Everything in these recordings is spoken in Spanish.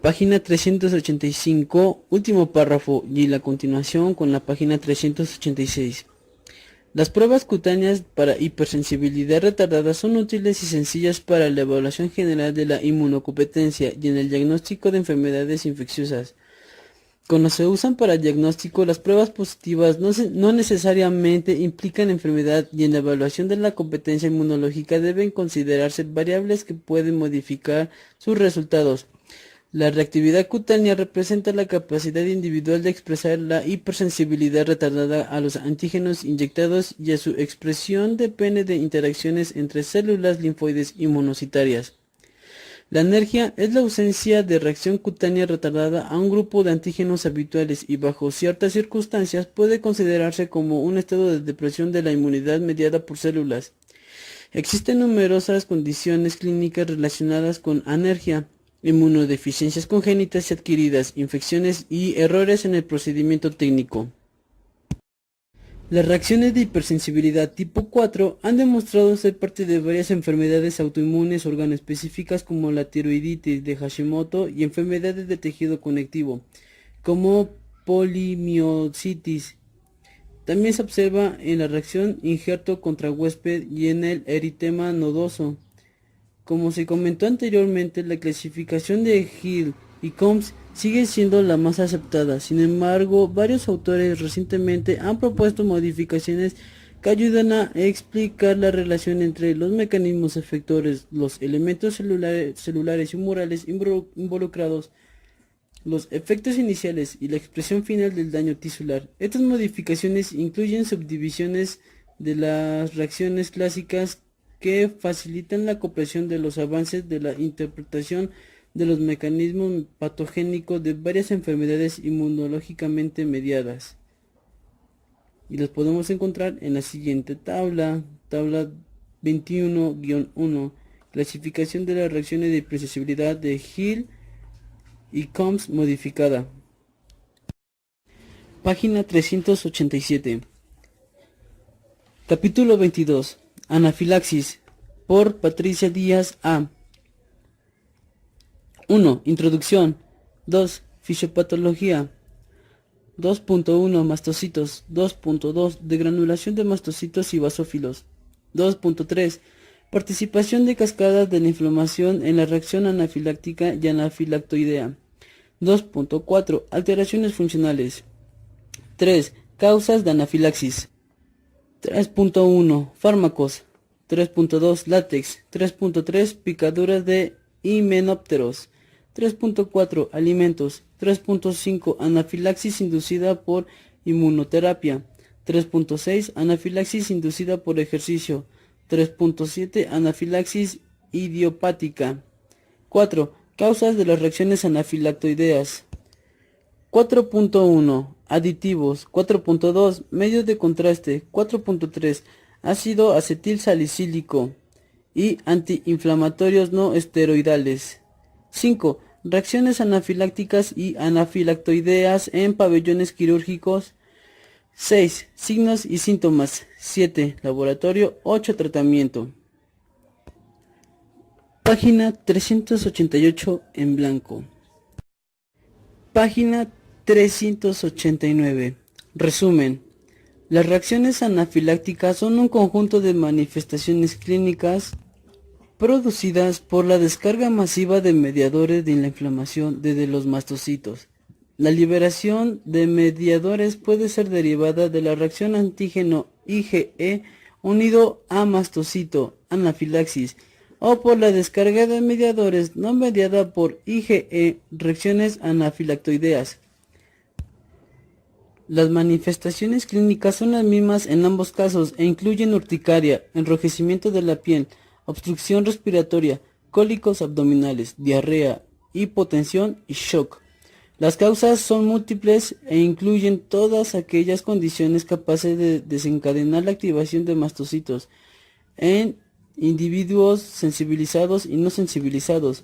Página 385, último párrafo y la continuación con la página 386. Las pruebas cutáneas para hipersensibilidad retardada son útiles y sencillas para la evaluación general de la inmunocompetencia y en el diagnóstico de enfermedades infecciosas. Cuando se usan para diagnóstico, las pruebas positivas no necesariamente implican enfermedad y en la evaluación de la competencia inmunológica deben considerarse variables que pueden modificar sus resultados. La reactividad cutánea representa la capacidad individual de expresar la hipersensibilidad retardada a los antígenos inyectados y a su expresión depende de interacciones entre células linfoides y monocitarias. La alergia es la ausencia de reacción cutánea retardada a un grupo de antígenos habituales y bajo ciertas circunstancias puede considerarse como un estado de depresión de la inmunidad mediada por células. Existen numerosas condiciones clínicas relacionadas con alergia, inmunodeficiencias congénitas y adquiridas, infecciones y errores en el procedimiento técnico. Las reacciones de hipersensibilidad tipo 4 han demostrado ser parte de varias enfermedades autoinmunes organoespecíficas como la tiroiditis de Hashimoto y enfermedades de tejido conectivo, como polimiositis. También se observa en la reacción injerto contra huésped y en el eritema nodoso. Como se comentó anteriormente, la clasificación de Hill y Combs sigue siendo la más aceptada. Sin embargo, varios autores recientemente han propuesto modificaciones que ayudan a explicar la relación entre los mecanismos efectores, los elementos celulares y humorales involucrados, los efectos iniciales y la expresión final del daño tisular. Estas modificaciones incluyen subdivisiones de las reacciones clásicas que facilitan la comprensión de los avances de la interpretación de los mecanismos patogénicos de varias enfermedades inmunológicamente mediadas. Y los podemos encontrar en la siguiente tabla 21-1, clasificación de las reacciones de hipersensibilidad de Hill y Combs modificada. Página 387. Capítulo 22. Anafilaxis, por Patricia Díaz A. 1. Introducción. 2. Fisiopatología. 2.1. Mastocitos. 2.2. Degranulación de mastocitos y basófilos. 2.3. Participación de cascadas de la inflamación en la reacción anafiláctica y anafilactoidea. 2.4. Alteraciones funcionales. 3. Causas de anafilaxis. 3.1. Fármacos. 3.2. Látex. 3.3. Picaduras de himenópteros. 3.4. Alimentos. 3.5. Anafilaxis inducida por inmunoterapia. 3.6. Anafilaxis inducida por ejercicio. 3.7. Anafilaxis idiopática. 4. Causas de las reacciones anafilactoideas. 4.1. Aditivos. 4.2. Medios de contraste. 4.3. Ácido acetil salicílico y antiinflamatorios no esteroidales. 5. Reacciones anafilácticas y anafilactoideas en pabellones quirúrgicos. 6. Signos y síntomas. 7. Laboratorio. 8. Tratamiento. Página 388 en blanco. Página 389. Resumen. Las reacciones anafilácticas son un conjunto de manifestaciones clínicas producidas por la descarga masiva de mediadores de la inflamación desde los mastocitos. La liberación de mediadores puede ser derivada de la reacción antígeno IgE unido a mastocito, anafilaxis, o por la descarga de mediadores no mediada por IgE, reacciones anafilactoideas. Las manifestaciones clínicas son las mismas en ambos casos e incluyen urticaria, enrojecimiento de la piel, obstrucción respiratoria, cólicos abdominales, diarrea, hipotensión y shock. Las causas son múltiples e incluyen todas aquellas condiciones capaces de desencadenar la activación de mastocitos en individuos sensibilizados y no sensibilizados.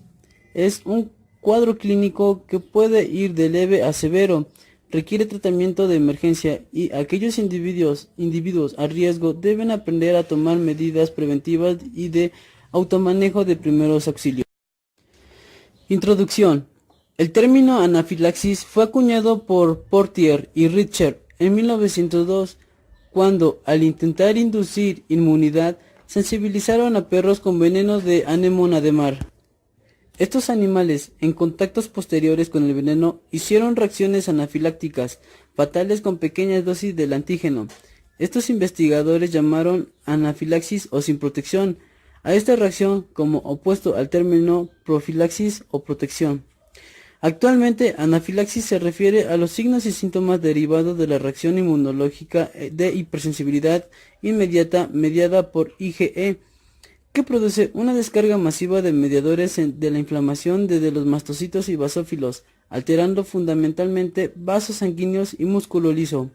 Es un cuadro clínico que puede ir de leve a severo. Requiere tratamiento de emergencia y aquellos individuos a riesgo deben aprender a tomar medidas preventivas y de automanejo de primeros auxilios. Introducción. El término anafilaxis fue acuñado por Portier y Richter en 1902, cuando, al intentar inducir inmunidad, sensibilizaron a perros con veneno de anémona de mar. Estos animales, en contactos posteriores con el veneno, hicieron reacciones anafilácticas fatales con pequeñas dosis del antígeno. Estos investigadores llamaron anafilaxis o sin protección a esta reacción, como opuesto al término profilaxis o protección. Actualmente, anafilaxis se refiere a los signos y síntomas derivados de la reacción inmunológica de hipersensibilidad inmediata mediada por IgE, que produce una descarga masiva de mediadores de la inflamación desde los mastocitos y basófilos, alterando fundamentalmente vasos sanguíneos y músculo liso.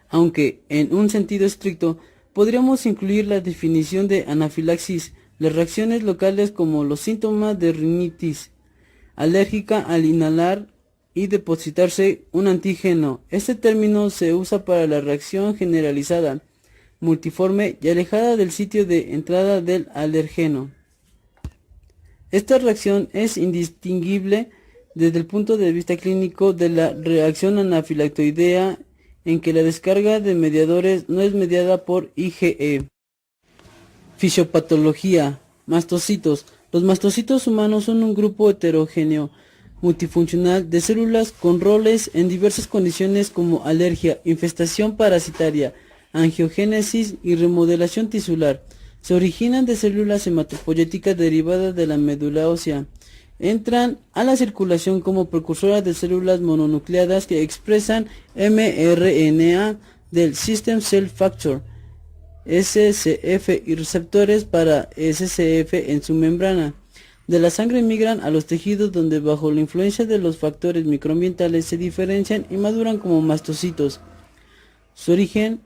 Aunque, en un sentido estricto, podríamos incluir la definición de anafilaxis, las reacciones locales como los síntomas de rinitis alérgica al inhalar y depositarse un antígeno. Este término se usa para la reacción generalizada, multiforme y alejada del sitio de entrada del alergeno. Esta reacción es indistinguible desde el punto de vista clínico de la reacción anafilactoidea, en que la descarga de mediadores no es mediada por IgE. Fisiopatología. Mastocitos. Los mastocitos humanos son un grupo heterogéneo, multifuncional de células con roles en diversas condiciones como alergia, infestación parasitaria, angiogénesis y remodelación tisular. Se originan de células hematopoyéticas derivadas de la médula ósea. Entran a la circulación como precursoras de células mononucleadas que expresan mRNA del System Cell Factor, SCF, y receptores para SCF en su membrana. De la sangre migran a los tejidos, donde bajo la influencia de los factores microambientales se diferencian y maduran como mastocitos. Su origen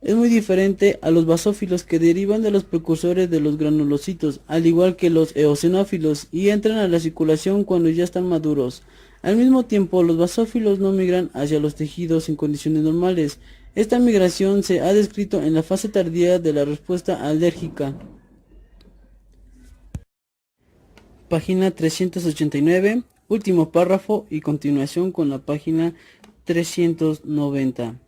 es muy diferente a los basófilos, que derivan de los precursores de los granulocitos, al igual que los eosinófilos, y entran a la circulación cuando ya están maduros. Al mismo tiempo, los basófilos no migran hacia los tejidos en condiciones normales. Esta migración se ha descrito en la fase tardía de la respuesta alérgica. Página 389, último párrafo y continuación con la página 390.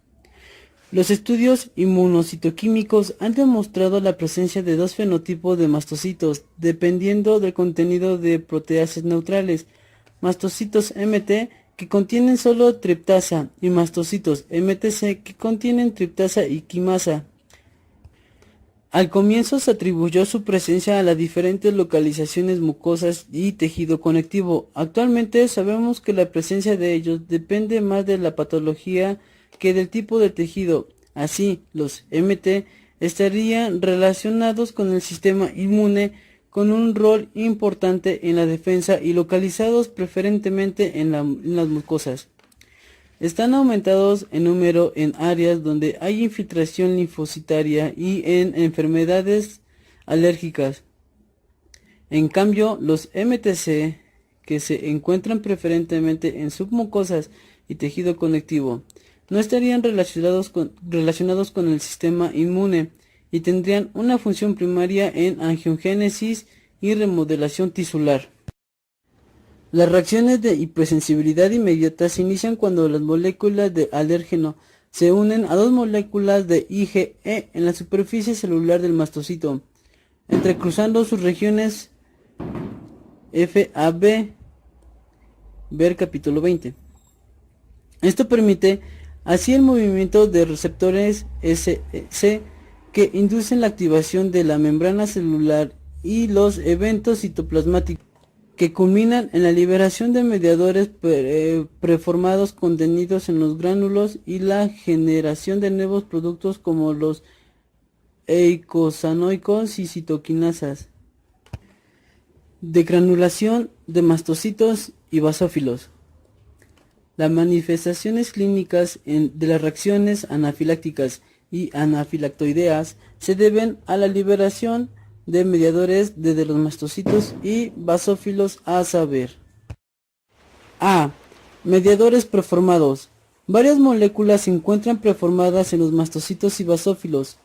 Los estudios inmunocitoquímicos han demostrado la presencia de dos fenotipos de mastocitos, dependiendo del contenido de proteasas neutrales: mastocitos MT, que contienen solo triptasa, y mastocitos MTC, que contienen triptasa y quimasa. Al comienzo se atribuyó su presencia a las diferentes localizaciones mucosas y tejido conectivo. Actualmente sabemos que la presencia de ellos depende más de la patología que del tipo de tejido. Así, los MT estarían relacionados con el sistema inmune, con un rol importante en la defensa y localizados preferentemente en las mucosas. Están aumentados en número en áreas donde hay infiltración linfocitaria y en enfermedades alérgicas. En cambio, los MTC, que se encuentran preferentemente en submucosas y tejido conectivo, no estarían relacionados con el sistema inmune y tendrían una función primaria en angiogénesis y remodelación tisular. Las reacciones de hipersensibilidad inmediata se inician cuando las moléculas de alérgeno se unen a dos moléculas de IgE en la superficie celular del mastocito, entrecruzando sus regiones FAB, ver capítulo 20. Esto permite así el movimiento de receptores SC que inducen la activación de la membrana celular y los eventos citoplasmáticos, que culminan en la liberación de mediadores preformados contenidos en los gránulos y la generación de nuevos productos como los eicosanoicos y citoquinasas. Degranulación de mastocitos y basófilos. Las manifestaciones clínicas de las reacciones anafilácticas y anafilactoideas se deben a la liberación de mediadores desde los mastocitos y basófilos, a saber: A. Mediadores preformados. Varias moléculas se encuentran preformadas en los mastocitos y basófilos.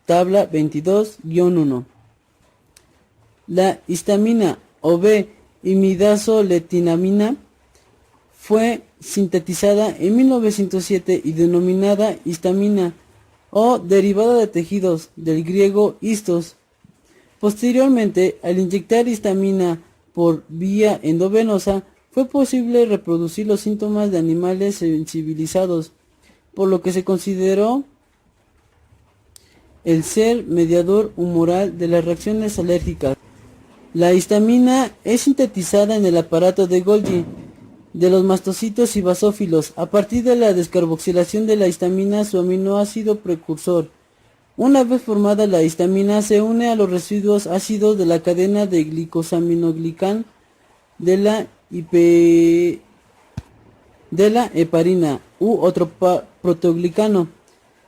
Tabla 22-1. La histamina, o B, imidazoletinamina fue sintetizada en 1907 y denominada histamina o derivada de tejidos, del griego histos. Posteriormente, al inyectar histamina por vía endovenosa, fue posible reproducir los síntomas de animales sensibilizados, por lo que se consideró el ser mediador humoral de las reacciones alérgicas. La histamina es sintetizada en el aparato de Golgi de los mastocitos y basófilos. A partir de la descarboxilación de la histamina, su aminoácido precursor. Una vez formada la histamina, se une a los residuos ácidos de la cadena de glicosaminoglicán de la heparina u otro protoglicano.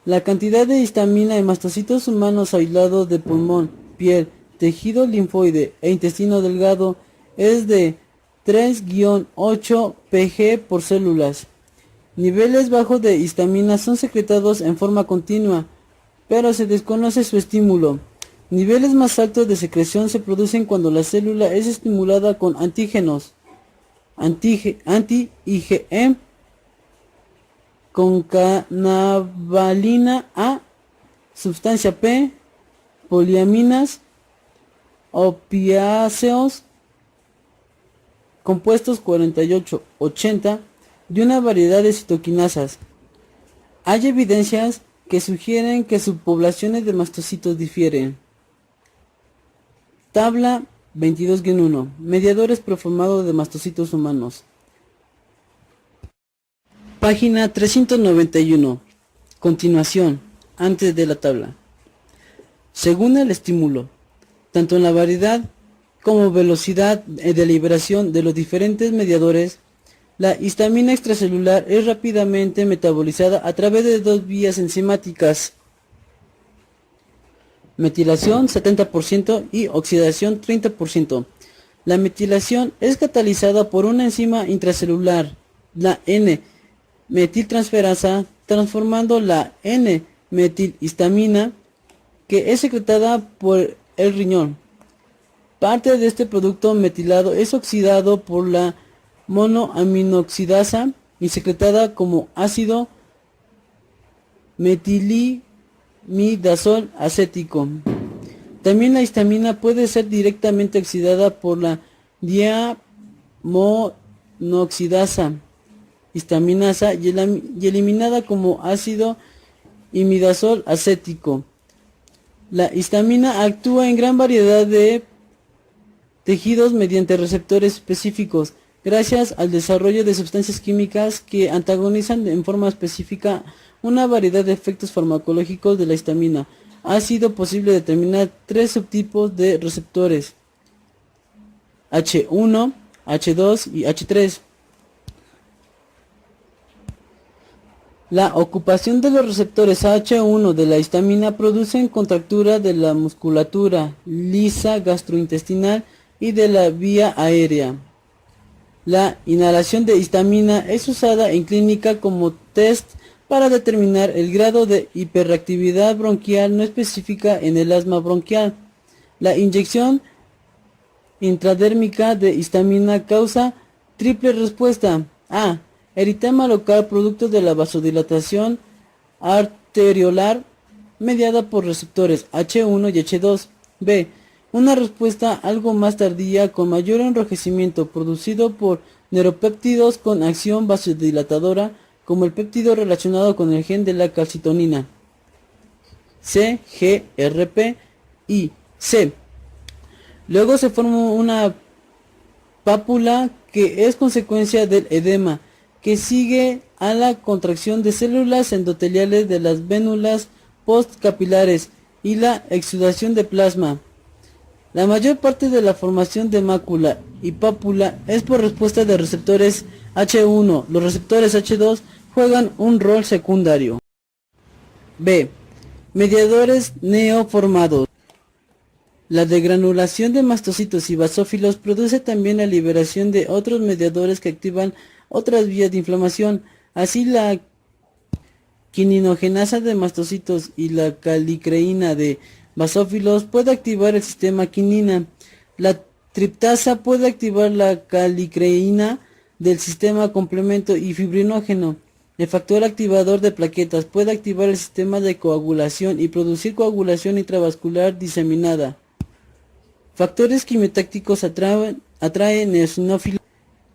La cantidad de histamina en mastocitos humanos aislados de pulmón, piel, tejido linfoide e intestino delgado es de 3-8 pg por células. Niveles bajos de histamina son secretados en forma continua, pero se desconoce su estímulo. Niveles más altos de secreción se producen cuando la célula es estimulada con antígenos, anti-IgM, concanavalina A, sustancia P, poliaminas, opiáceos, compuestos 48-80 y una variedad de citoquinasas. Hay evidencias que sugieren que subpoblaciones de mastocitos difieren. Tabla 22-1. Mediadores preformados de mastocitos humanos. Página 391. Continuación, antes de la tabla. Según el estímulo, tanto en la variedad como velocidad de liberación de los diferentes mediadores, la histamina extracelular es rápidamente metabolizada a través de dos vías enzimáticas: metilación 70% y oxidación 30%. La metilación es catalizada por una enzima intracelular, la N-metiltransferasa, transformando la N-metilhistamina, que es secretada por el riñón. Parte de este producto metilado es oxidado por la monoaminoxidasa y secretada como ácido metilimidazol acético. También la histamina puede ser directamente oxidada por la diamonoxidasa histaminasa y eliminada como ácido imidazol acético. La histamina actúa en gran variedad de tejidos mediante receptores específicos, gracias al desarrollo de sustancias químicas que antagonizan en forma específica una variedad de efectos farmacológicos de la histamina. Ha sido posible determinar tres subtipos de receptores: H1, H2 y H3. La ocupación de los receptores H1 de la histamina produce contractura de la musculatura lisa gastrointestinal y de la vía aérea. La inhalación de histamina es usada en clínica como test para determinar el grado de hiperreactividad bronquial no específica en el asma bronquial. La inyección intradérmica de histamina causa triple respuesta: A. Eritema local producto de la vasodilatación arteriolar mediada por receptores H1 y H2. B. Una respuesta algo más tardía con mayor enrojecimiento producido por neuropéptidos con acción vasodilatadora, como el péptido relacionado con el gen de la calcitonina, CGRP y C. Luego se forma una pápula que es consecuencia del edema, que sigue a la contracción de células endoteliales de las vénulas postcapilares y la exudación de plasma. La mayor parte de la formación de mácula y pápula es por respuesta de receptores H1. Los receptores H2 juegan un rol secundario. B. Mediadores neoformados. La degranulación de mastocitos y basófilos produce también la liberación de otros mediadores que activan otras vías de inflamación. Así, la quininogenasa de mastocitos y la calicreína de basófilos puede activar el sistema quinina. La triptasa puede activar la calicreína del sistema complemento y fibrinógeno. El factor activador de plaquetas puede activar el sistema de coagulación y producir coagulación intravascular diseminada. Factores quimiotácticos atraen eosinófilos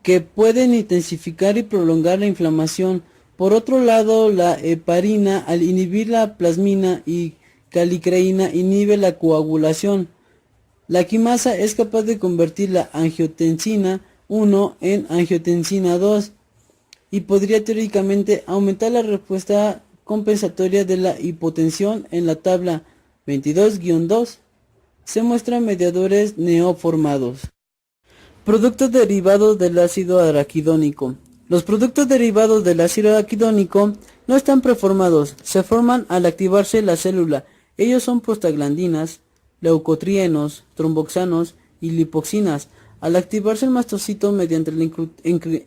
que pueden intensificar y prolongar la inflamación. Por otro lado, la heparina, al inhibir la plasmina y calicreína, inhibe la coagulación. La quimasa es capaz de convertir la angiotensina 1 en angiotensina 2 y podría teóricamente aumentar la respuesta compensatoria de la hipotensión. En la tabla 22-2 se muestran mediadores neoformados. Productos derivados del ácido araquidónico. Los productos derivados del ácido araquidónico no están preformados, se forman al activarse la célula. Ellos son prostaglandinas, leucotrienos, tromboxanos y lipoxinas. Al activarse el mastocito mediante el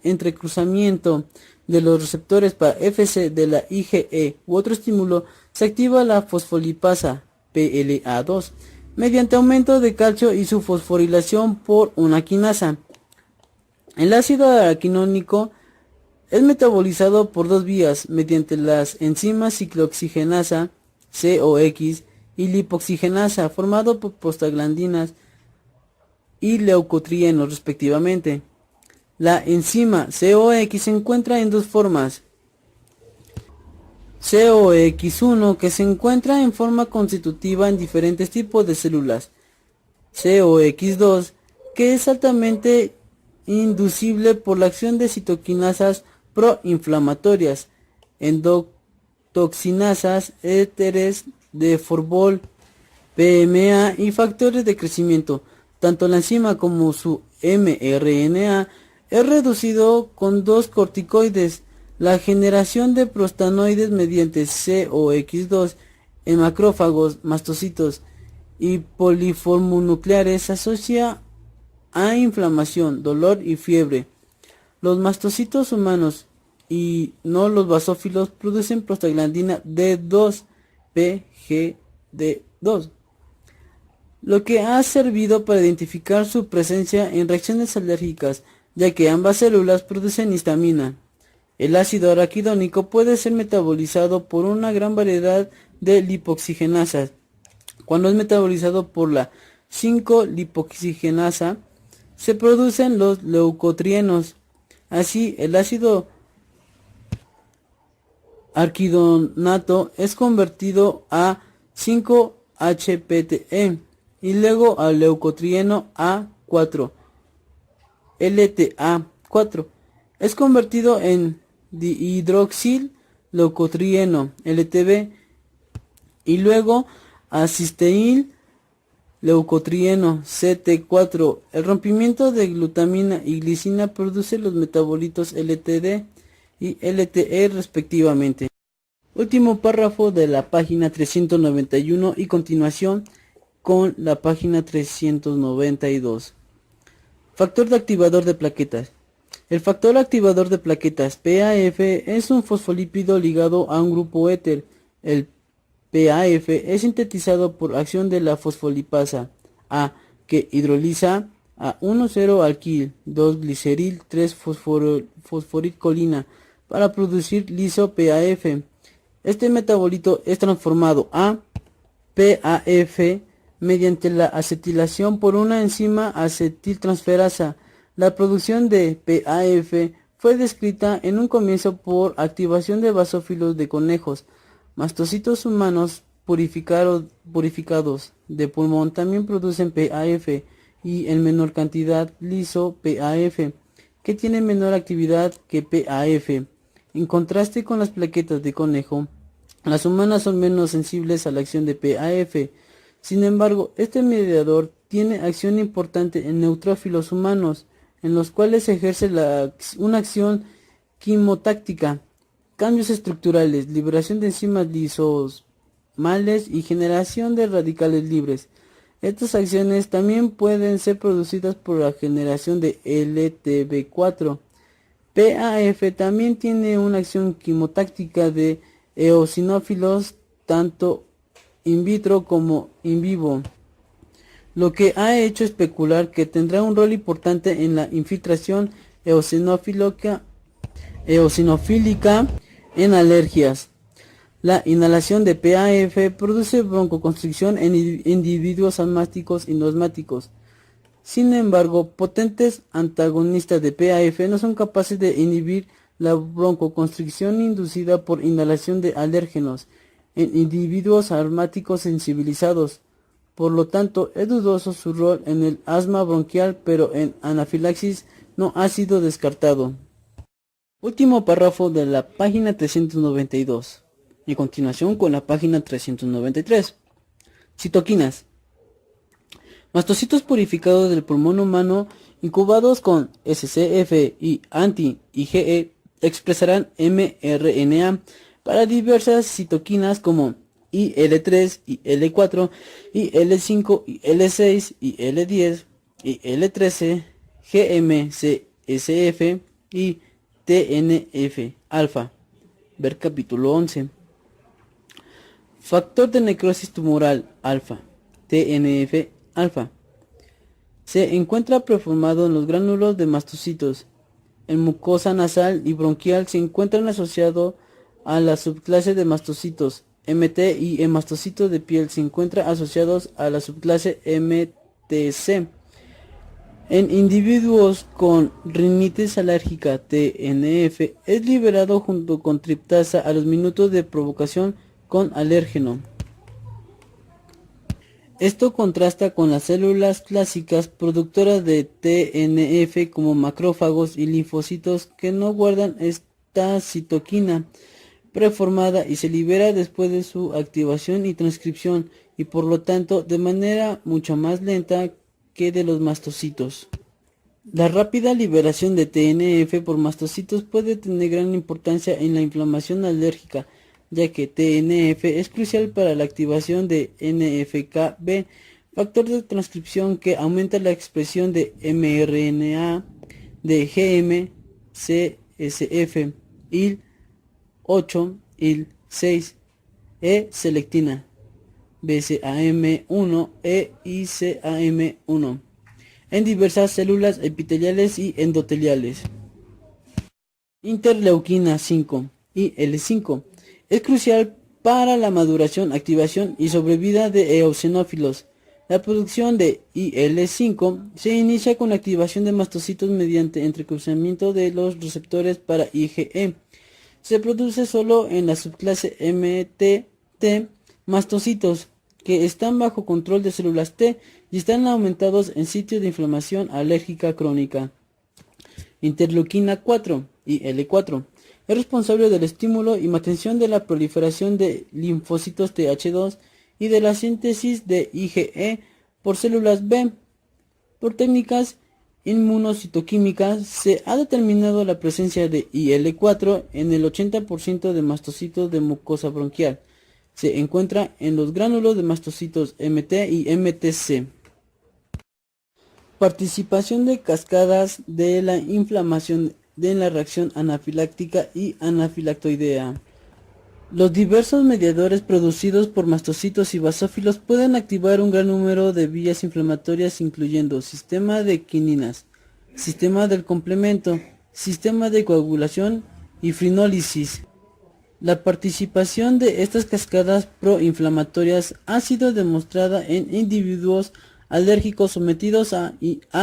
entrecruzamiento de los receptores para Fc de la IgE u otro estímulo, se activa la fosfolipasa PLA2 mediante aumento de calcio y su fosforilación por una quinasa. El ácido araquidónico es metabolizado por dos vías, mediante las enzimas ciclooxigenasa COX y lipoxigenasa, formado por prostaglandinas y leucotrienos respectivamente. La enzima COX se encuentra en dos formas: COX1, que se encuentra en forma constitutiva en diferentes tipos de células; COX2, que es altamente inducible por la acción de citoquinasas proinflamatorias, endotoxinasas, éteres de Forbol, PMA y factores de crecimiento. Tanto la enzima como su mRNA es reducido con dos corticoides. La generación de prostanoides mediante COX2 en macrófagos, mastocitos y poliformonucleares se asocia a inflamación, dolor y fiebre. Los mastocitos humanos y no los basófilos producen prostaglandina D2, PGD2, lo que ha servido para identificar su presencia en reacciones alérgicas, ya que ambas células producen histamina. El ácido araquidónico puede ser metabolizado por una gran variedad de lipoxigenasas. Cuando es metabolizado por la 5-lipoxigenasa, se producen los leucotrienos. Así, el ácido araquidonato es convertido a 5-HPTE y luego al leucotrieno A4, LTA4. Es convertido en dihidroxil leucotrieno, LTB, y luego a cisteín leucotrieno, CT4. El rompimiento de glutamina y glicina produce los metabolitos LTD y LTE respectivamente. Último párrafo de la página 391 y continuación con la página 392. Factor de activador de plaquetas. El factor activador de plaquetas PAF es un fosfolípido ligado a un grupo éter. El PAF es sintetizado por acción de la fosfolipasa A, que hidroliza a 1,0-alquil, 2-gliceril, 3-fosforilcolina para producir liso-PAF. Este metabolito es transformado a PAF mediante la acetilación por una enzima acetiltransferasa. La producción de PAF fue descrita en un comienzo por activación de basófilos de conejos. Mastocitos humanos purificados de pulmón también producen PAF y en menor cantidad liso-PAF, que tiene menor actividad que PAF. En contraste con las plaquetas de conejo, las humanas son menos sensibles a la acción de PAF. Sin embargo, este mediador tiene acción importante en neutrófilos humanos, en los cuales ejerce una acción quimotáctica, cambios estructurales, liberación de enzimas lisosomales y generación de radicales libres. Estas acciones también pueden ser producidas por la generación de LTB4. PAF también tiene una acción quimotáctica de eosinófilos tanto in vitro como in vivo. lo que ha hecho especular que tendrá un rol importante en la infiltración eosinofílica en alergias. La inhalación de PAF produce broncoconstricción en individuos asmáticos y no asmáticos. Sin embargo, potentes antagonistas de PAF no son capaces de inhibir la broncoconstricción inducida por inhalación de alérgenos en individuos asmáticos sensibilizados. Por lo tanto, es dudoso su rol en el asma bronquial, pero en anafilaxis no ha sido descartado. Último párrafo de la página 392. Y continuación con la página 393. Citoquinas. Mastocitos purificados del pulmón humano incubados con SCF y anti-IgE expresarán mRNA para diversas citoquinas como IL-3, IL-4, IL-5, IL-6, IL-10, IL-13, GM-CSF y TNF-alfa. Ver capítulo 11. Factor de necrosis tumoral alfa, TNF-alfa. Se encuentra preformado en los gránulos de mastocitos. En mucosa nasal y bronquial se encuentran asociados a la subclase de mastocitos MT y en mastocitos de piel se encuentran asociados a la subclase MTC. En individuos con rinitis alérgica TNF es liberado junto con triptasa a los minutos de provocación con alérgeno. Esto contrasta con las células clásicas productoras de TNF como macrófagos y linfocitos que no guardan esta citoquina preformada y se libera después de su activación y transcripción y por lo tanto de manera mucho más lenta que de los mastocitos. La rápida liberación de TNF por mastocitos puede tener gran importancia en la inflamación alérgica, ya que TNF es crucial para la activación de NF-κB, factor de transcripción que aumenta la expresión de mRNA de GM-CSF, IL-8, IL-6, E-selectina, BCAM1 e ICAM1 en diversas células epiteliales y endoteliales. Interleuquina 5, IL-5, es crucial para la maduración, activación y sobrevida de eosinófilos. La producción de IL-5 se inicia con la activación de mastocitos mediante entrecruzamiento de los receptores para IgE. Se produce solo en la subclase MTT mastocitos, que están bajo control de células T y están aumentados en sitios de inflamación alérgica crónica. Interleuquina 4, IL-4, es responsable del estímulo y mantención de la proliferación de linfocitos Th2 y de la síntesis de IgE por células B. Por técnicas inmunocitoquímicas se ha determinado la presencia de IL-4 en el 80% de mastocitos de mucosa bronquial. Se encuentra en los gránulos de mastocitos MT y MTC. Participación de cascadas de la inflamación de la reacción anafiláctica y anafilactoidea. Los diversos mediadores producidos por mastocitos y basófilos pueden activar un gran número de vías inflamatorias incluyendo sistema de quininas, sistema del complemento, sistema de coagulación y fibrinólisis. La participación de estas cascadas proinflamatorias ha sido demostrada en individuos alérgicos sometidos a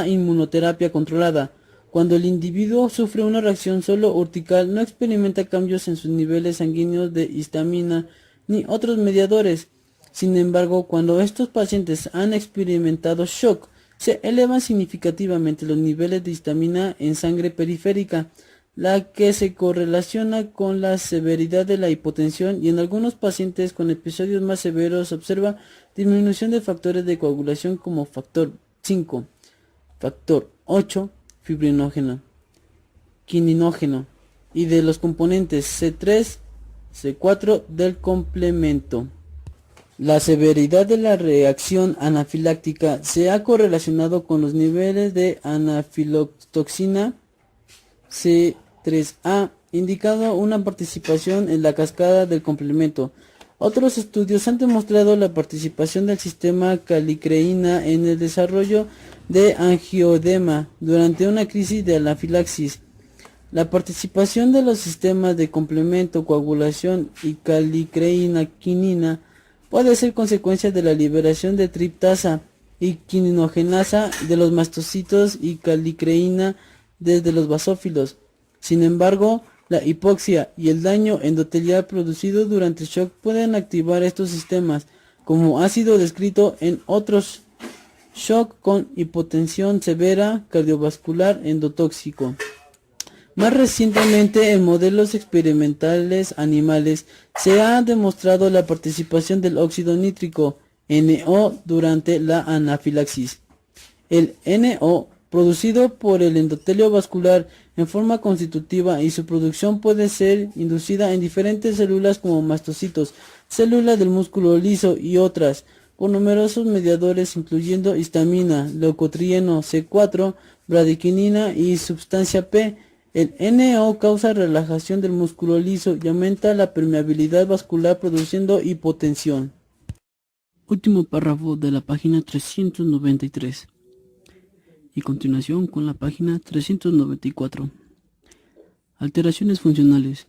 inmunoterapia controlada. Cuando el individuo sufre una reacción solo urtical, no experimenta cambios en sus niveles sanguíneos de histamina ni otros mediadores. Sin embargo, cuando estos pacientes han experimentado shock, se elevan significativamente los niveles de histamina en sangre periférica, la que se correlaciona con la severidad de la hipotensión y en algunos pacientes con episodios más severos se observa disminución de factores de coagulación como factor 5, factor 8, fibrinógeno, quininógeno y de los componentes C3, C4 del complemento. La severidad de la reacción anafiláctica se ha correlacionado con los niveles de anafilotoxina C3A, indicando una participación en la cascada del complemento. Otros estudios han demostrado la participación del sistema calicreína en el desarrollo de angioedema durante una crisis de anafilaxis. La participación de los sistemas de complemento, coagulación y calicreína-quinina puede ser consecuencia de la liberación de triptasa y quininogenasa de los mastocitos y calicreína desde los basófilos. Sin embargo, la hipoxia y el daño endotelial producido durante el shock pueden activar estos sistemas, como ha sido descrito en otros shock con hipotensión severa cardiovascular endotóxico. Más recientemente, en modelos experimentales animales, se ha demostrado la participación del óxido nítrico, NO, durante la anafilaxis. El NO, producido por el endotelio vascular en forma constitutiva, y su producción puede ser inducida en diferentes células como mastocitos, células del músculo liso y otras, por numerosos mediadores incluyendo histamina, leucotrieno C4, bradiquinina y sustancia P. El NO causa relajación del músculo liso y aumenta la permeabilidad vascular produciendo hipotensión. Último párrafo de la página 393. Y continuación con la página 394. Alteraciones funcionales.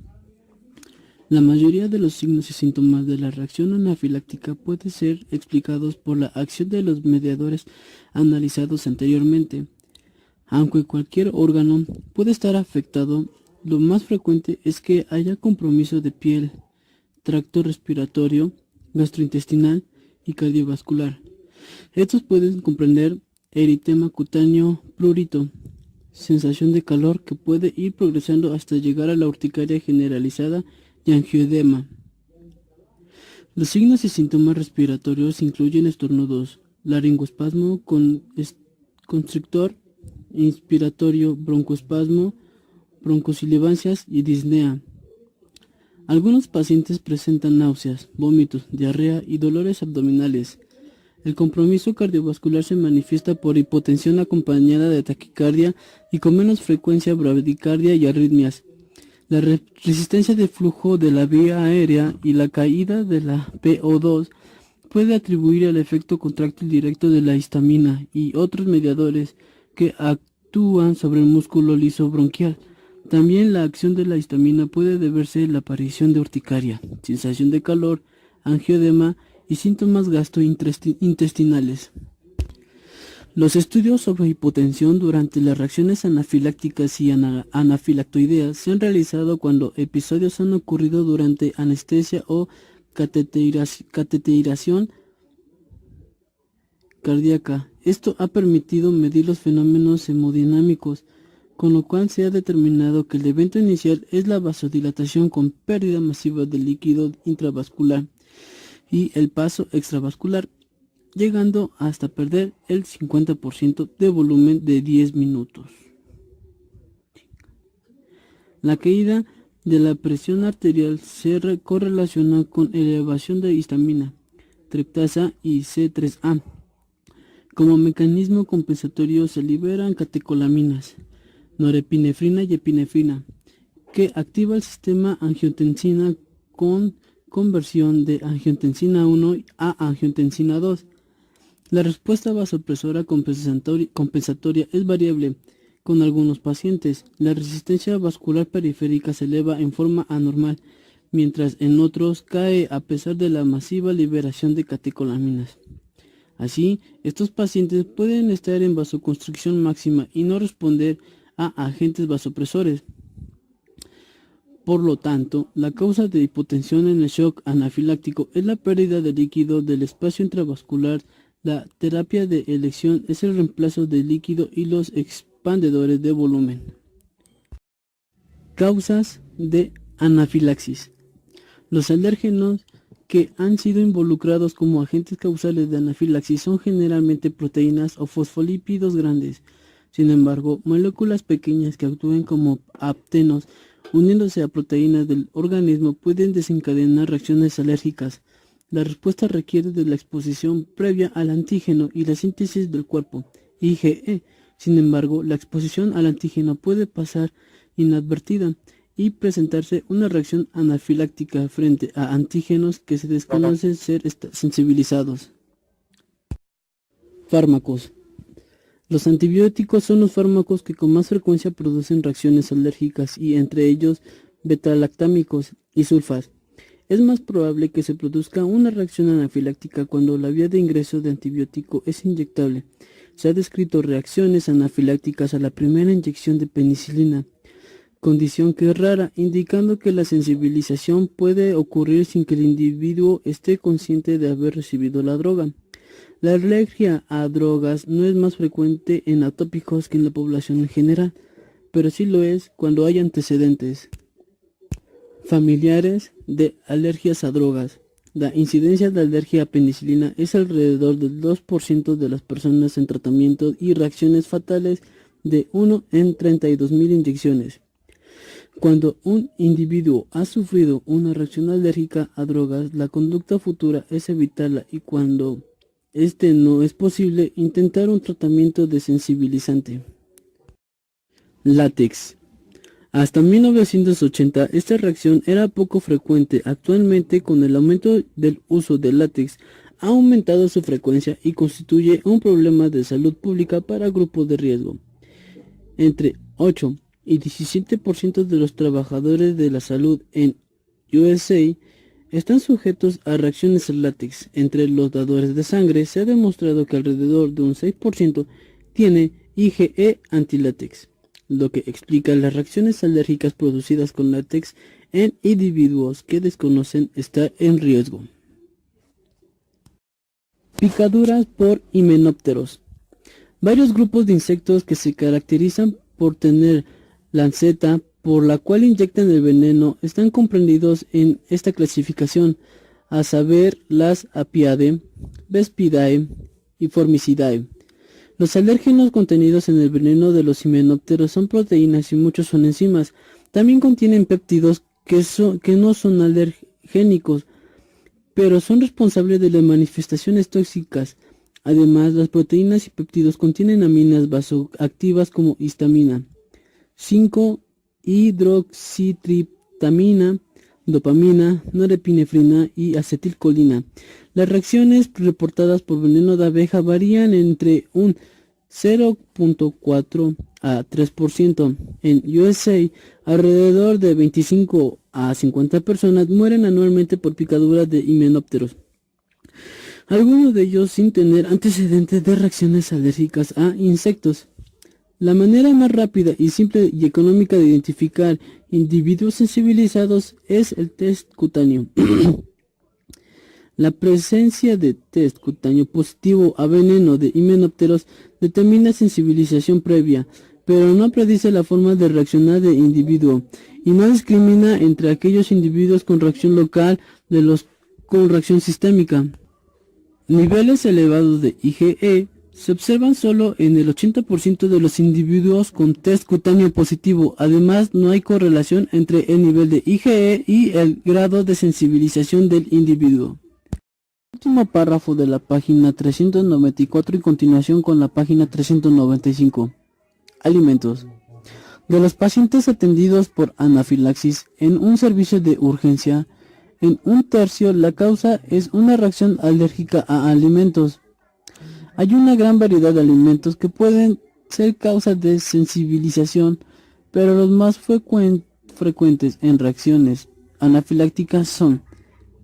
La mayoría de los signos y síntomas de la reacción anafiláctica pueden ser explicados por la acción de los mediadores analizados anteriormente. Aunque cualquier órgano puede estar afectado, lo más frecuente es que haya compromiso de piel, tracto respiratorio, gastrointestinal y cardiovascular. Estos pueden comprender eritema cutáneo prurito, sensación de calor que puede ir progresando hasta llegar a la urticaria generalizada y angioedema. Los signos y síntomas respiratorios incluyen estornudos, laringoespasmo con constrictor inspiratorio, broncoespasmo, broncosilevancias y disnea. Algunos pacientes presentan náuseas, vómitos, diarrea y dolores abdominales. El compromiso cardiovascular se manifiesta por hipotensión acompañada de taquicardia y con menos frecuencia bradicardia y arritmias. La resistencia de flujo de la vía aérea y la caída de la PO2 puede atribuir el efecto contráctil directo de la histamina y otros mediadores que actúan sobre el músculo liso bronquial. También la acción de la histamina puede deberse a la aparición de urticaria, sensación de calor, angioedema y síntomas gastrointestinales. Los estudios sobre hipotensión durante las reacciones anafilácticas y anafilactoideas se han realizado cuando episodios han ocurrido durante anestesia o cateterización cardíaca. Esto ha permitido medir los fenómenos hemodinámicos, con lo cual se ha determinado que el evento inicial es la vasodilatación con pérdida masiva de líquido intravascular y el paso extravascular, llegando hasta perder el 50% de volumen de 10 minutos. La caída de la presión arterial se correlaciona con elevación de histamina, triptasa y C3A. Como mecanismo compensatorio se liberan catecolaminas, norepinefrina y epinefrina, que activa el sistema angiotensina con conversión de angiotensina 1 a angiotensina 2. La respuesta vasopresora compensatoria es variable. Con algunos pacientes, la resistencia vascular periférica se eleva en forma anormal, mientras en otros cae a pesar de la masiva liberación de catecolaminas. Así, estos pacientes pueden estar en vasoconstricción máxima y no responder a agentes vasopresores. Por lo tanto, la causa de hipotensión en el shock anafiláctico es la pérdida de líquido del espacio intravascular. La terapia de elección es el reemplazo del líquido y los expandedores de volumen. Causas de anafilaxis. Los alérgenos que han sido involucrados como agentes causales de anafilaxis son generalmente proteínas o fosfolípidos grandes. Sin embargo, moléculas pequeñas que actúen como aptenos uniéndose a proteínas del organismo pueden desencadenar reacciones alérgicas. La respuesta requiere de la exposición previa al antígeno y la síntesis del cuerpo, IgE. Sin embargo, la exposición al antígeno puede pasar inadvertida y presentarse una reacción anafiláctica frente a antígenos que se desconocen ser sensibilizados. Fármacos. Los antibióticos son los fármacos que con más frecuencia producen reacciones alérgicas y entre ellos beta-lactámicos y sulfas. Es más probable que se produzca una reacción anafiláctica cuando la vía de ingreso de antibiótico es inyectable. Se han descrito reacciones anafilácticas a la primera inyección de penicilina, condición que es rara, indicando que la sensibilización puede ocurrir sin que el individuo esté consciente de haber recibido la droga. La alergia a drogas no es más frecuente en atópicos que en la población en general, pero sí lo es cuando hay antecedentes familiares de alergias a drogas. La incidencia de alergia a penicilina es alrededor del 2% de las personas en tratamiento y reacciones fatales de 1 en 32.000 inyecciones. Cuando un individuo ha sufrido una reacción alérgica a drogas, la conducta futura es evitarla y cuando este no es posible, intentar un tratamiento desensibilizante. Látex. Hasta 1980 esta reacción era poco frecuente. Actualmente, con el aumento del uso del látex, ha aumentado su frecuencia y constituye un problema de salud pública para grupos de riesgo. Entre 8 y 17% de los trabajadores de la salud en USA están sujetos a reacciones al látex. Entre los dadores de sangre se ha demostrado que alrededor de un 6% tiene IgE antilátex, lo que explica las reacciones alérgicas producidas con látex en individuos que desconocen estar en riesgo. Picaduras por himenópteros. Varios grupos de insectos que se caracterizan por tener lanceta por la cual inyectan el veneno están comprendidos en esta clasificación, a saber las Apiae, Vespidae y Formicidae. Los alérgenos contenidos en el veneno de los himenópteros son proteínas y muchos son enzimas. También contienen péptidos que no son alergénicos, pero son responsables de las manifestaciones tóxicas. Además, las proteínas y péptidos contienen aminas vasoactivas como histamina, 5-hidroxitriptamina, dopamina, norepinefrina y acetilcolina. Las reacciones reportadas por veneno de abeja varían entre un 0.4 a 3%. En USA, alrededor de 25 a 50 personas mueren anualmente por picaduras de himenópteros, algunos de ellos sin tener antecedentes de reacciones alérgicas a insectos. La manera más rápida y simple y económica de identificar individuos sensibilizados es el test cutáneo. La presencia de test cutáneo positivo a veneno de himenópteros determina sensibilización previa, pero no predice la forma de reaccionar del individuo y no discrimina entre aquellos individuos con reacción local de los con reacción sistémica. Niveles elevados de IgE se observan solo en el 80% de los individuos con test cutáneo positivo. Además, no hay correlación entre el nivel de IgE y el grado de sensibilización del individuo. Último párrafo de la página 394 y continuación con la página 395. Alimentos. De los pacientes atendidos por anafilaxis en un servicio de urgencia, en un tercio la causa es una reacción alérgica a alimentos. Hay una gran variedad de alimentos que pueden ser causa de sensibilización, pero los más frecuentes en reacciones anafilácticas son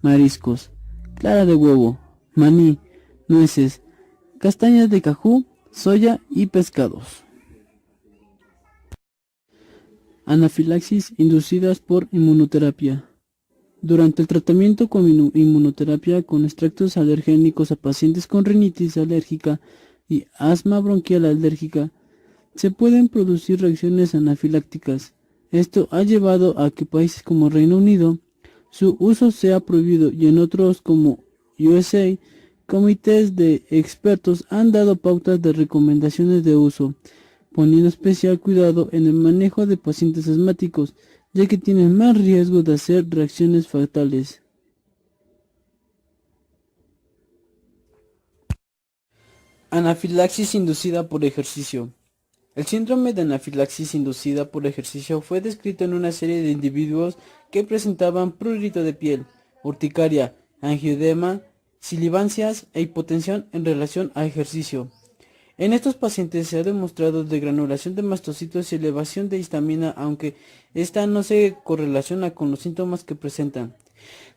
mariscos, clara de huevo, maní, nueces, castañas de cajú, soya y pescados. Anafilaxis inducidas por inmunoterapia. Durante el tratamiento con inmunoterapia con extractos alergénicos a pacientes con rinitis alérgica y asma bronquial alérgica, se pueden producir reacciones anafilácticas. Esto ha llevado a que países como Reino Unido su uso sea prohibido y en otros como USA, comités de expertos han dado pautas de recomendaciones de uso, poniendo especial cuidado en el manejo de pacientes asmáticos, ya que tienen más riesgo de hacer reacciones fatales. Anafilaxis inducida por ejercicio. El síndrome de anafilaxis inducida por ejercicio fue descrito en una serie de individuos que presentaban prurito de piel, urticaria, angioedema, sibilancias e hipotensión en relación a ejercicio. En estos pacientes se ha demostrado degranulación de mastocitos y elevación de histamina, aunque esta no se correlaciona con los síntomas que presentan.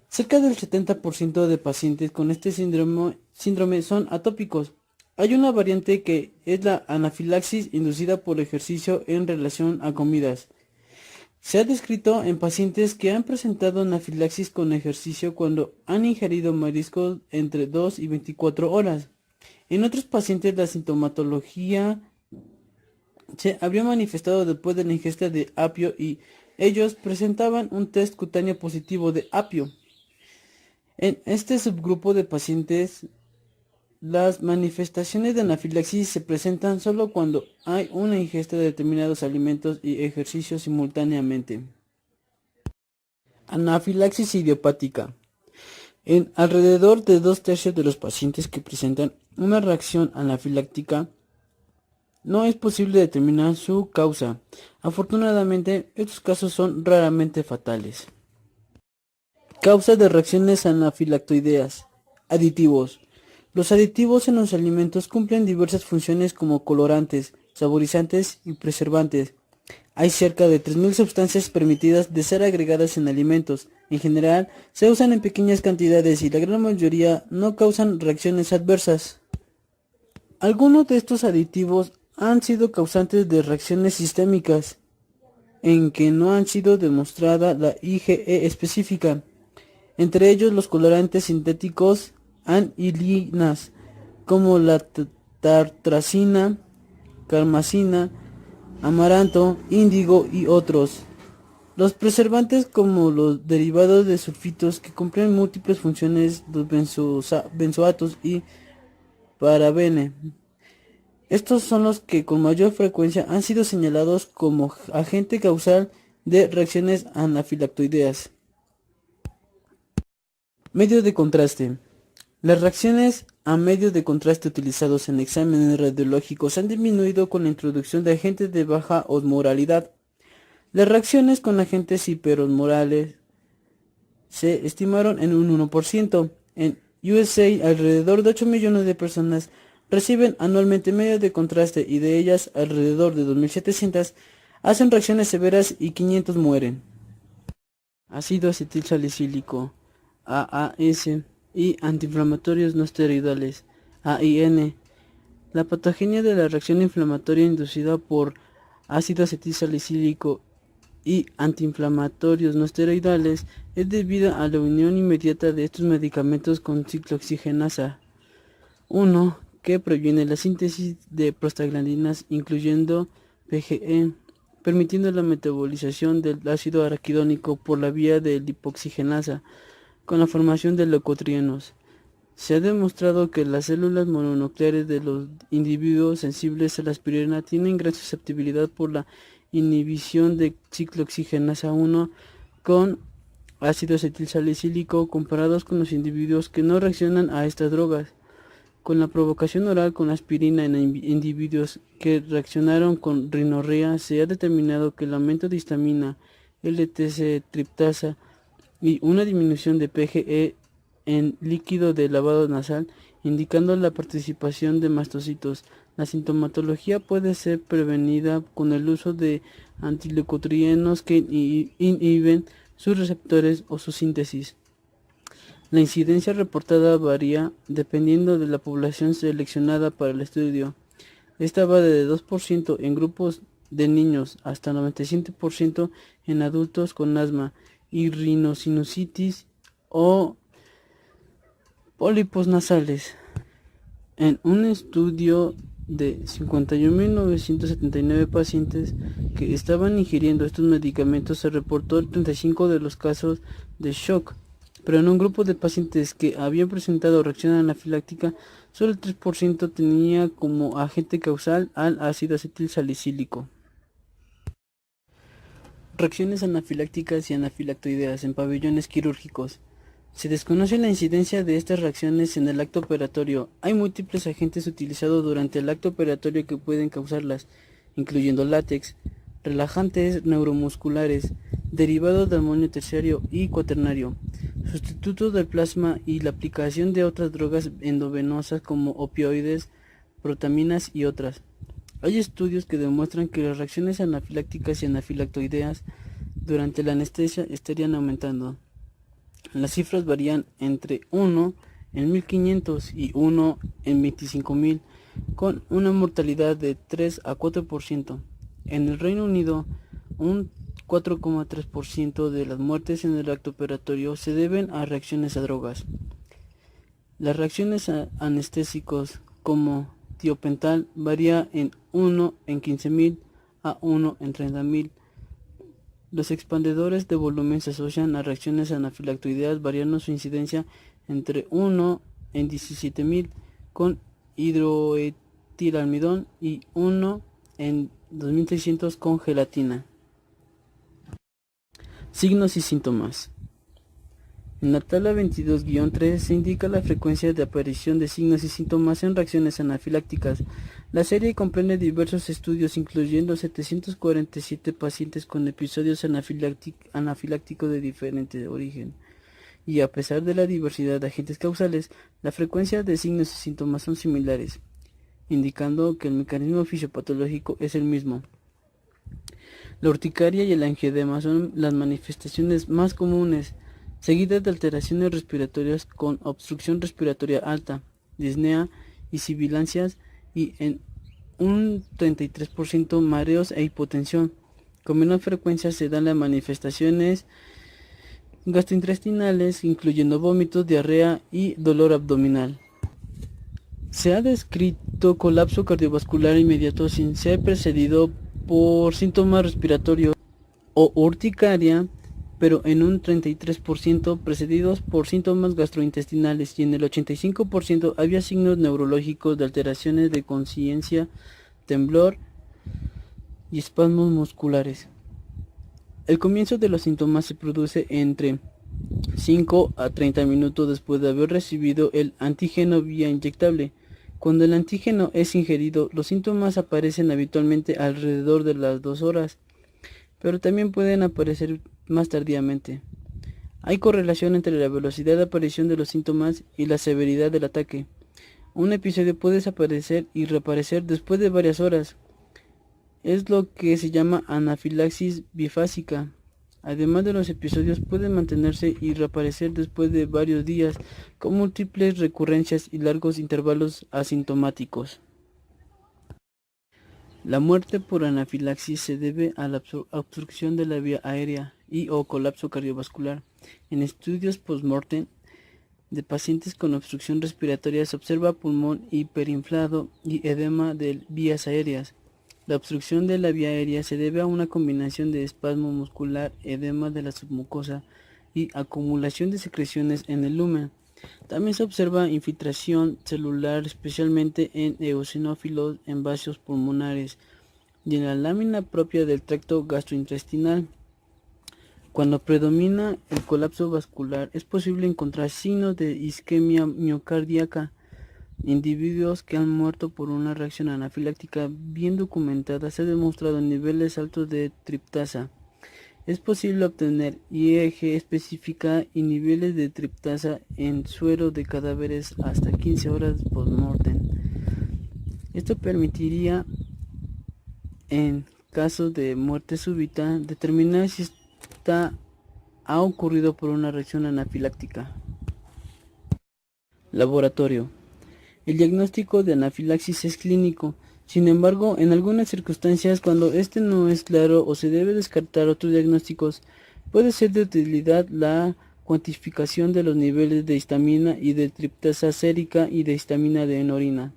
Cerca del 70% de pacientes con este síndrome son atópicos. Hay una variante que es la anafilaxis inducida por ejercicio en relación a comidas. Se ha descrito en pacientes que han presentado anafilaxis con ejercicio cuando han ingerido mariscos entre 2 y 24 horas. En otros pacientes la sintomatología se habría manifestado después de la ingesta de apio y ellos presentaban un test cutáneo positivo de apio. En este subgrupo de pacientes, las manifestaciones de anafilaxis se presentan solo cuando hay una ingesta de determinados alimentos y ejercicio simultáneamente. Anafilaxis idiopática. En alrededor de 2/3 de los pacientes que presentan una reacción anafiláctica, no es posible determinar su causa. Afortunadamente, estos casos son raramente fatales. Causa de reacciones anafilactoideas. Aditivos. Los aditivos en los alimentos cumplen diversas funciones como colorantes, saborizantes y preservantes. Hay cerca de 3.000 sustancias permitidas de ser agregadas en alimentos. En general, se usan en pequeñas cantidades y la gran mayoría no causan reacciones adversas. Algunos de estos aditivos han sido causantes de reacciones sistémicas, en que no han sido demostrada la IgE específica. Entre ellos los colorantes sintéticos anilinas, como la tartrazina, carmazina, amaranto, índigo y otros. Los preservantes como los derivados de sulfitos que cumplen múltiples funciones, los benzoatos y parabene. Estos son los que con mayor frecuencia han sido señalados como agente causal de reacciones anafilactoideas. Medios de contraste. Las reacciones a medios de contraste utilizados en exámenes radiológicos han disminuido con la introducción de agentes de baja osmolaridad. Las reacciones con agentes hiperosmolares se estimaron en un 1%. En USA, alrededor de 8 millones de personas reciben anualmente medios de contraste y de ellas alrededor de 2.700 hacen reacciones severas y 500 mueren. Ácido acetilsalicílico, AAS, y antiinflamatorios no esteroidales, AIN. La patogenia de la reacción inflamatoria inducida por ácido acetilsalicílico y antiinflamatorios no esteroidales es debida a la unión inmediata de estos medicamentos con ciclooxigenasa 1, que previene la síntesis de prostaglandinas incluyendo PGE, permitiendo la metabolización del ácido araquidónico por la vía de lipoxigenasa con la formación de leucotrienos. Se ha demostrado que las células mononucleares de los individuos sensibles a la aspirina tienen gran susceptibilidad por la inhibición de ciclooxigenasa 1 con ácido acetilsalicílico comparados con los individuos que no reaccionan a estas drogas. Con la provocación oral con aspirina en individuos que reaccionaron con rinorrea, se ha determinado que el aumento de histamina, LTC triptasa y una disminución de PGE en líquido de lavado nasal, indicando la participación de mastocitos. La sintomatología puede ser prevenida con el uso de antileucotrienos que inhiben sus receptores o su síntesis. La incidencia reportada varía dependiendo de la población seleccionada para el estudio. Esta va de 2% en grupos de niños hasta 97% en adultos con asma y rinosinusitis o pólipos nasales. En un estudio de 51.979 pacientes que estaban ingiriendo estos medicamentos se reportó el 35% de los casos de shock, pero en un grupo de pacientes que habían presentado reacción anafiláctica, solo el 3% tenía como agente causal al ácido acetilsalicílico. Reacciones anafilácticas y anafilactoideas en pabellones quirúrgicos. Se desconoce la incidencia de estas reacciones en el acto operatorio. Hay múltiples agentes utilizados durante el acto operatorio que pueden causarlas. incluyendo látex, relajantes neuromusculares, derivados de amonio terciario y cuaternario, sustitutos del plasma y la aplicación de otras drogas endovenosas como opioides, protaminas y otras. Hay estudios que demuestran que las reacciones anafilácticas y anafilactoideas durante la anestesia estarían aumentando. Las cifras varían entre 1 en 1500 y 1 en 25.000, con una mortalidad de 3 a 4%. En el Reino Unido, un 4,3% de las muertes en el acto operatorio se deben a reacciones a drogas. Las reacciones a anestésicos como tiopental varía en 1 en 15.000 a 1 en 30.000. Los expandedores de volumen se asocian a reacciones anafilactoideas variando su incidencia entre 1 en 17.000 con hidroetilalmidón y 1 en 2600 con gelatina. Signos y síntomas. En la tabla 22-3 se indica la frecuencia de aparición de signos y síntomas en reacciones anafilácticas. La serie comprende diversos estudios, incluyendo 747 pacientes con episodios anafilácticos de diferente origen. Y a pesar de la diversidad de agentes causales, la frecuencia de signos y síntomas son similares, indicando que el mecanismo fisiopatológico es el mismo. La urticaria y el angioedema son las manifestaciones más comunes, seguidas de alteraciones respiratorias con obstrucción respiratoria alta, disnea y sibilancias, y en un 33% mareos e hipotensión. Con menor frecuencia se dan las manifestaciones gastrointestinales, incluyendo vómitos, diarrea y dolor abdominal. Se ha descrito colapso cardiovascular inmediato sin ser precedido por síntomas respiratorios o urticaria, pero en un 33% precedidos por síntomas gastrointestinales, y en el 85% había signos neurológicos de alteraciones de conciencia, temblor y espasmos musculares. El comienzo de los síntomas se produce entre 5 a 30 minutos después de haber recibido el antígeno vía inyectable. Cuando el antígeno es ingerido, los síntomas aparecen habitualmente alrededor de las 2 horas, pero también pueden aparecer más tardíamente. Hay correlación entre la velocidad de aparición de los síntomas y la severidad del ataque. Un episodio puede desaparecer y reaparecer después de varias horas. Es lo que se llama anafilaxis bifásica. Además de los episodios pueden mantenerse y reaparecer después de varios días, con múltiples recurrencias y largos intervalos asintomáticos. La muerte por anafilaxis se debe a la obstrucción de la vía aérea y o colapso cardiovascular. En estudios post-mortem de pacientes con obstrucción respiratoria se observa pulmón hiperinflado y edema de vías aéreas. La obstrucción de la vía aérea se debe a una combinación de espasmo muscular, edema de la submucosa y acumulación de secreciones en el lumen. También se observa infiltración celular, especialmente en eosinófilos en vasos pulmonares y en la lámina propia del tracto gastrointestinal. Cuando predomina el colapso vascular, es posible encontrar signos de isquemia miocardíaca. Individuos que han muerto por una reacción anafiláctica bien documentada se han demostrado niveles altos de triptasa. Es posible obtener IgG específica y niveles de triptasa en suero de cadáveres hasta 15 horas post-mortem. Esto permitiría, en caso de muerte súbita, determinar si esta ha ocurrido por una reacción anafiláctica. Laboratorio. El diagnóstico de anafilaxis es clínico. Sin embargo, en algunas circunstancias, cuando este no es claro o se debe descartar otros diagnósticos, puede ser de utilidad la cuantificación de los niveles de histamina y de triptasa sérica y de histamina en orina,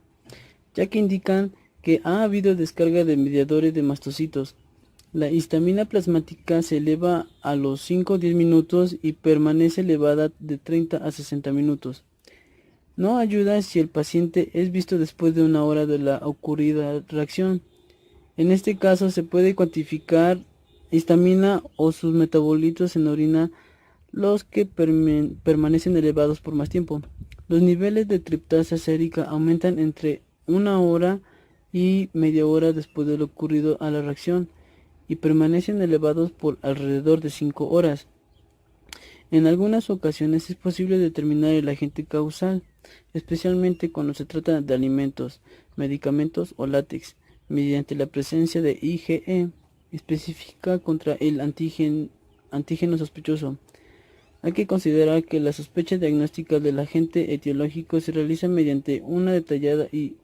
ya que indican que ha habido descarga de mediadores de mastocitos. La histamina plasmática se eleva a los 5 o 10 minutos y permanece elevada de 30 a 60 minutos. No ayuda si el paciente es visto después de una hora de la ocurrida reacción. En este caso se puede cuantificar histamina o sus metabolitos en orina, los que permanecen elevados por más tiempo. Los niveles de triptasa sérica aumentan entre una hora y media hora después de lo ocurrido a la reacción, y permanecen elevados por alrededor de 5 horas. En algunas ocasiones es posible determinar el agente causal, especialmente cuando se trata de alimentos, medicamentos o látex, mediante la presencia de IgE específica contra el antígeno sospechoso. Hay que considerar que la sospecha diagnóstica del agente etiológico se realiza mediante una detallada y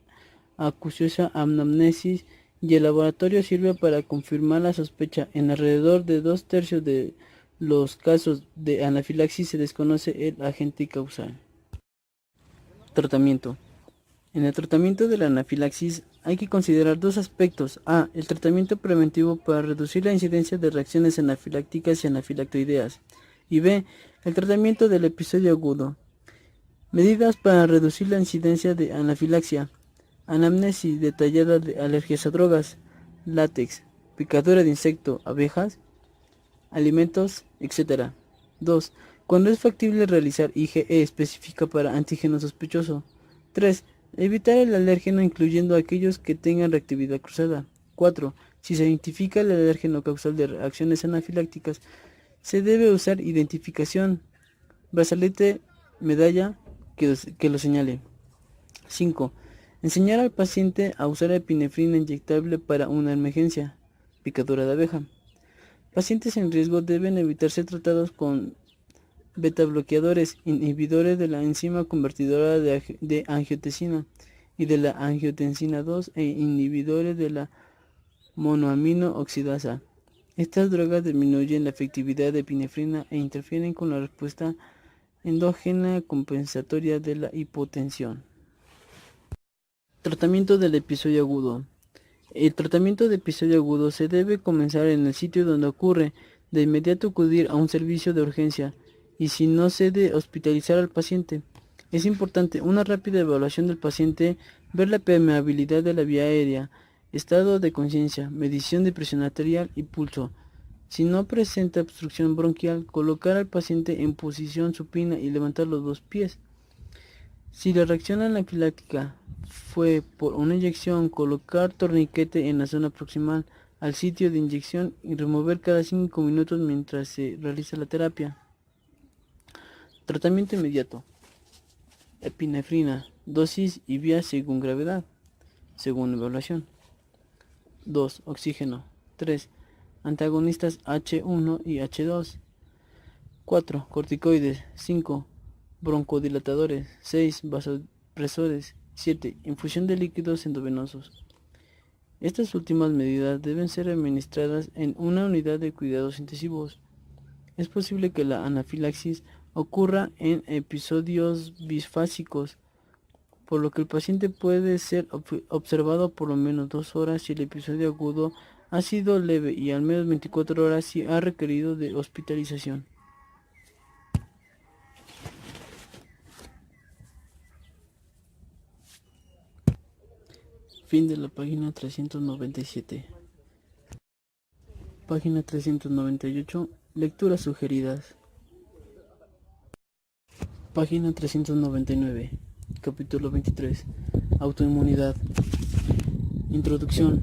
acuciosa anamnesis, y el laboratorio sirve para confirmar la sospecha. En alrededor de 2/3 de los casos de anafilaxis se desconoce el agente causal. Tratamiento. En el tratamiento de la anafilaxis hay que considerar dos aspectos. A. El tratamiento preventivo para reducir la incidencia de reacciones anafilácticas y anafilactoideas. Y B. El tratamiento del episodio agudo. Medidas para reducir la incidencia de anafilaxia. Anamnesis detallada de alergias a drogas, látex, picadura de insecto, abejas, alimentos, etc. 2. Cuando es factible realizar IgE específica para antígeno sospechoso. 3. Evitar el alérgeno incluyendo aquellos que tengan reactividad cruzada. 4. Si se identifica el alérgeno causal de reacciones anafilácticas, se debe usar identificación, brazalete, medalla que lo señale. 5. Enseñar al paciente a usar epinefrina inyectable para una emergencia, picadura de abeja. Pacientes en riesgo deben evitar ser tratados con beta-bloqueadores, inhibidores de la enzima convertidora de angiotensina y de la angiotensina 2 e inhibidores de la monoamino oxidasa. Estas drogas disminuyen la efectividad de epinefrina e interfieren con la respuesta endógena compensatoria de la hipotensión. Tratamiento del episodio agudo. El tratamiento de episodio agudo se debe comenzar en el sitio donde ocurre, de inmediato acudir a un servicio de urgencia y si no se debe hospitalizar al paciente. Es importante una rápida evaluación del paciente, ver la permeabilidad de la vía aérea, estado de conciencia, medición de presión arterial y pulso. Si no presenta obstrucción bronquial, colocar al paciente en posición supina y levantar los dos pies. Si la reacción anafiláctica fue por una inyección, colocar torniquete en la zona proximal al sitio de inyección y remover cada 5 minutos mientras se realiza la terapia. Tratamiento inmediato. Epinefrina, dosis y vía según gravedad, según evaluación. 2. Oxígeno. 3. Antagonistas H1 y H2. 4. Corticoides. 5. Broncodilatadores. 6. Vasopresores. 7. Infusión de líquidos endovenosos. Estas últimas medidas deben ser administradas en una unidad de cuidados intensivos. Es posible que la anafilaxis ocurra en episodios bisfásicos, por lo que el paciente puede ser observado por lo menos 2 horas si el episodio agudo ha sido leve y al menos 24 horas si ha requerido de hospitalización. Fin de la página 397. Página 398. Lecturas sugeridas. Página 399. Capítulo 23. Autoinmunidad. Introducción.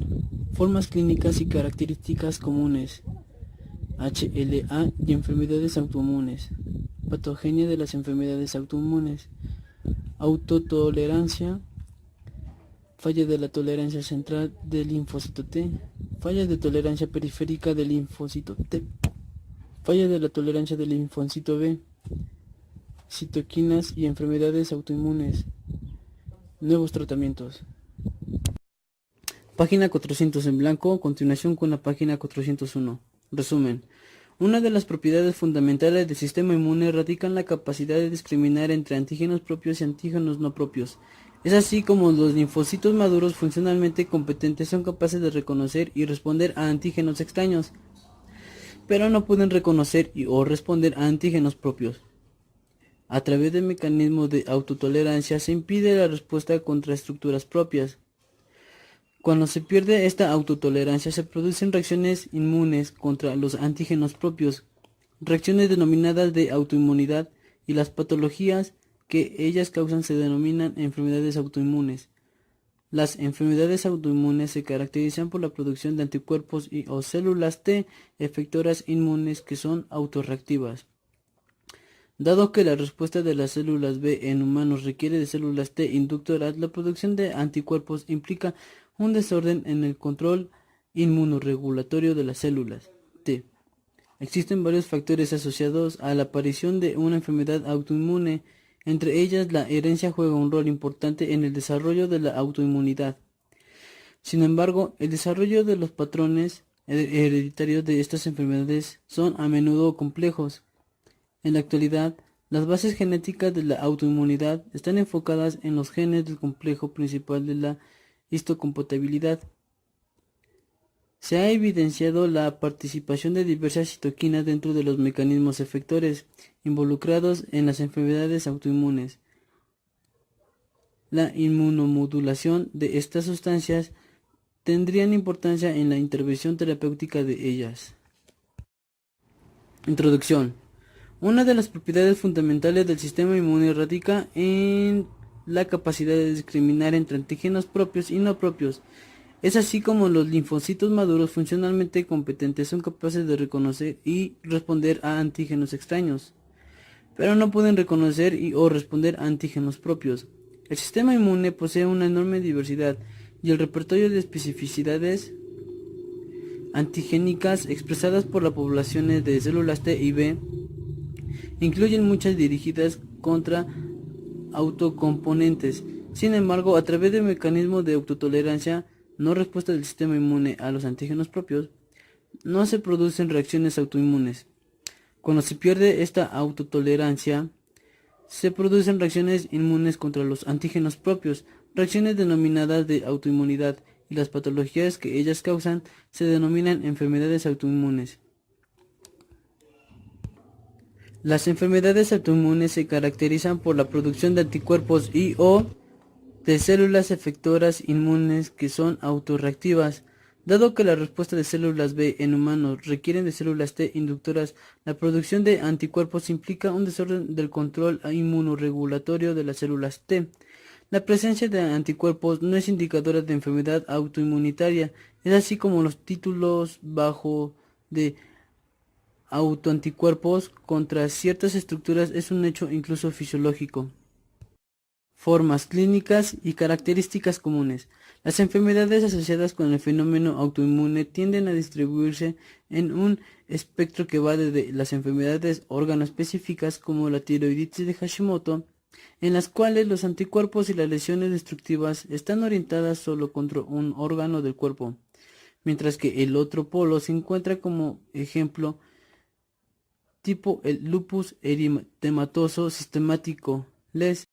Formas clínicas y características comunes. HLA y enfermedades autoinmunes. Patogenia de las enfermedades autoinmunes. Autotolerancia. Falla de la tolerancia central del linfocito T. Falla de tolerancia periférica del linfocito T. Falla de la tolerancia del linfocito B. Citoquinas y enfermedades autoinmunes. Nuevos tratamientos. Página 400 en blanco, continuación con la página 401. Resumen. Una de las propiedades fundamentales del sistema inmune radica en la capacidad de discriminar entre antígenos propios y antígenos no propios. Es así como los linfocitos maduros funcionalmente competentes son capaces de reconocer y responder a antígenos extraños, pero no pueden reconocer o responder a antígenos propios. A través del mecanismo de autotolerancia se impide la respuesta contra estructuras propias. Cuando se pierde esta autotolerancia se producen reacciones inmunes contra los antígenos propios, reacciones denominadas de autoinmunidad, y las patologías que ellas causan se denominan enfermedades autoinmunes. Las enfermedades autoinmunes se caracterizan por la producción de anticuerpos y o células T efectoras inmunes que son autorreactivas. Dado que la respuesta de las células B en humanos requiere de células T inductoras, la producción de anticuerpos implica un desorden en el control inmunorregulatorio de las células T. Existen varios factores asociados a la aparición de una enfermedad autoinmune. Entre ellas, la herencia juega un rol importante en el desarrollo de la autoinmunidad. Sin embargo, el desarrollo de los patrones hereditarios de estas enfermedades son a menudo complejos. En la actualidad, las bases genéticas de la autoinmunidad están enfocadas en los genes del complejo principal de la histocompatibilidad. Se ha evidenciado la participación de diversas citoquinas dentro de los mecanismos efectores involucrados en las enfermedades autoinmunes. La inmunomodulación de estas sustancias tendrían importancia en la intervención terapéutica de ellas. Introducción. Una de las propiedades fundamentales del sistema inmune radica en la capacidad de discriminar entre antígenos propios y no propios. Es así como los linfocitos maduros funcionalmente competentes son capaces de reconocer y responder a antígenos extraños, pero no pueden reconocer y o responder a antígenos propios. El sistema inmune posee una enorme diversidad y el repertorio de especificidades antigénicas expresadas por las poblaciones de células T y B incluyen muchas dirigidas contra autocomponentes. Sin embargo, a través del mecanismo de autotolerancia, no respuesta del sistema inmune a los antígenos propios, no se producen reacciones autoinmunes. Cuando se pierde esta autotolerancia, se producen reacciones inmunes contra los antígenos propios, reacciones denominadas de autoinmunidad, y las patologías que ellas causan se denominan enfermedades autoinmunes. Las enfermedades autoinmunes se caracterizan por la producción de anticuerpos y o de células efectoras inmunes que son autorreactivas. Dado que la respuesta de células B en humanos requieren de células T inductoras, la producción de anticuerpos implica un desorden del control inmunorregulatorio de las células T. La presencia de anticuerpos no es indicadora de enfermedad autoinmunitaria, es así como los títulos bajo de autoanticuerpos contra ciertas estructuras es un hecho incluso fisiológico. Formas clínicas y características comunes. Las enfermedades asociadas con el fenómeno autoinmune tienden a distribuirse en un espectro que va desde las enfermedades órgano-específicas como la tiroiditis de Hashimoto, en las cuales los anticuerpos y las lesiones destructivas están orientadas solo contra un órgano del cuerpo, mientras que el otro polo se encuentra como ejemplo tipo el lupus eritematoso sistemático, LES,